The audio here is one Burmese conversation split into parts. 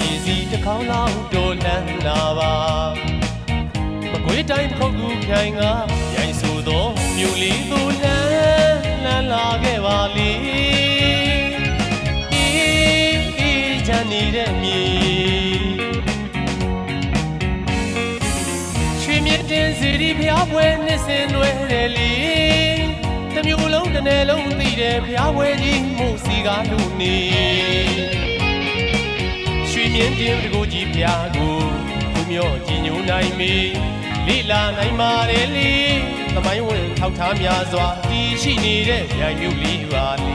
ပြည်စီတစ်ခေါက်လောက်တိုးလန်းလာပါမကွေးတိုင်းခုတ်ကူခိုင်ကရိုင်ဆိုသောမြို့လေးသို့လန်းလာခဲ့ပါလေအေးချမ်းနေတဲ့မြေရွှေမြင့်တင်စီရီဖျားပွဲနှစ်စင်လွယ်တယ်လေတမျိုးလုံးတစ်နယ်လုံးသိတယ်ဖျားပွဲကြီးမှုစီကားလူနေရွှေမြင့်တင်တကူကြီးဖျားကိုသူမျိုးကြည်ညိုနိုင်မီလိလာနိုင်ပါတယ်လေသမိုင်းဝင်ထောက်ထားများစွာတည်ရှိနေတဲ့ရိုင်မြို့လေးပါလေ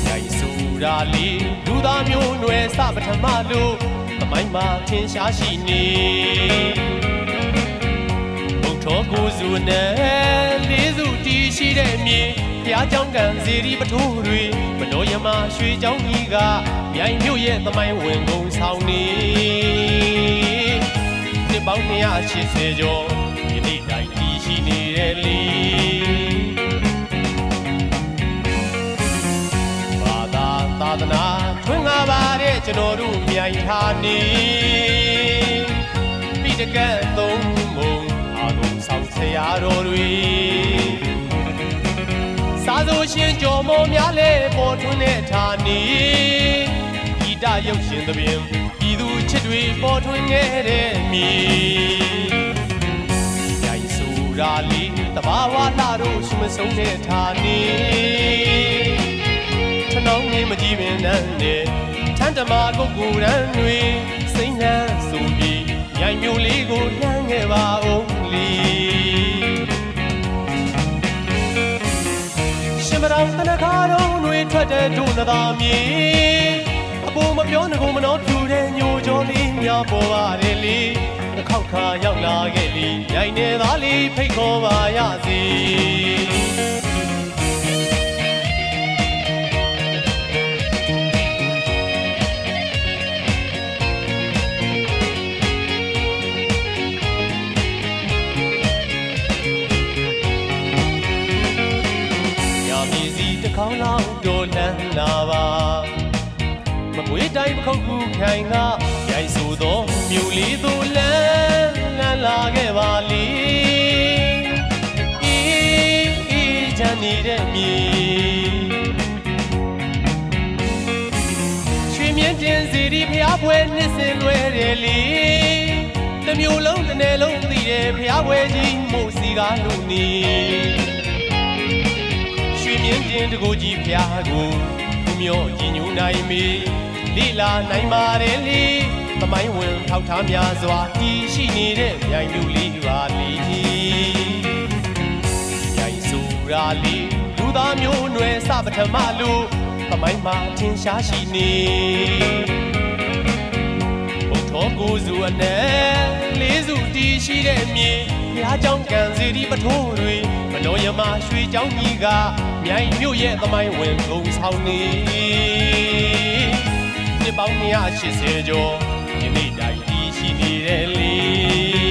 ရိုင်ဆိုတာလေလူသားမျိုးနွယ်စပထမလို့သမိုင်းမှာထင်ရှားရှိနေဘုံတော်ကိုစုနဲ့လေးစုတည်ရှိတဲ့မြေဘုရားကျောင်းကံစီရီပထိုးတွေမနောယမရွှေကျောင်းကြီးကမြိုင်မြို့ရဲ့သမိုင်းဝင်ကုန်းဆောင်နေနှစ်ပေါင်း280ကျော်ဒီနေ့တိုင်းတည်ရှိနေတဲ့လေဘာသာသာသနာထွန်းကားပါတဲ့ကျွန်တော်တို့မြိုင်ထားနေပြီးတကက်သုံးမုံအားလုံးဆောင်ဆရာတော်တွေစာဆိုရှင်ကျော်မောများလဲပေါ်ထွန်းတဲ့ဌာနီဂီတရုပ်ရှင်သဖြင့်ပြည်သူချစ်တွေပေါ်ထွန်းခဲ့တဲ့မြေရိုင်ဆိုတာလီတဘာဝလာတို့ရှိမဆုံးတဲ့ဌာနီထနောင်းနေမကြည့်ပင်နဲ့ထန်းတမာကိုကိုရန်တွေစိမ့်နှံဆိုပြီးရိုင်မျိုးလေးကိုလှမ်းခဲ့ပါဦးလီရှင်မတော်တနခါတော်တွေထွက်တဲ့ဒုနသာမြေအပေါ်မပြောငုံမနှောပြူတဲ့ညိုကြောလေးများပေါ်ပါတယ်လေတစ်ခေါက်ခါရောက်လာခဲ့လေရိုင်နေသားလေးဖိတ်ခေါ်ပါရစေခေါင်းလောက်တိုးလန်းလာပါမကွေးတိုင်းခုတ်ကူခိုင်ကရိုင်ဆိုသောမြို့လေးသို့လန်းလာခဲ့ပါလေအေးချမ်းနေတဲ့မြေရွှေမြင့်တင်စီရီဖျားပွဲနှစ်စင်လွယ်တယ်လေတမျိုးလုံးတစ်နယ်လုံးသိတယ်ဖျားပွဲကြီးမှုစီကားလူနေမြင့်တင်တကူကြီးဖျားကိုသူမျိုးကြည်ညိုနိုင်မီလိလာနိုင်ပါတယ်လေသမိုင်းဝင်ထောက်ထားများစွာတည်ရှိနေတဲ့မြိုင်မြို့လေးပါလေရိုင်ဆိုတာလေလူသားမျိုးနွယ်စပထမလို့သမိုင်းမှာထင်ရှားရှိနေဘုံတော်ကိုစုနဲ့လေးစုတည်ရှိတဲ့မြေဘုရားကျောင်းကံစီရီပထိုးတွေမနောယမရွှေကျောင်းကြီးကမြိုင်မြို့ရဲ့သမိုင်းဝင်ကုန်းဆောင်နေနှစ်ပေါင်း280ကျော်ဒီနေ့တိုင်းတည်ရှိနေတဲ့လေ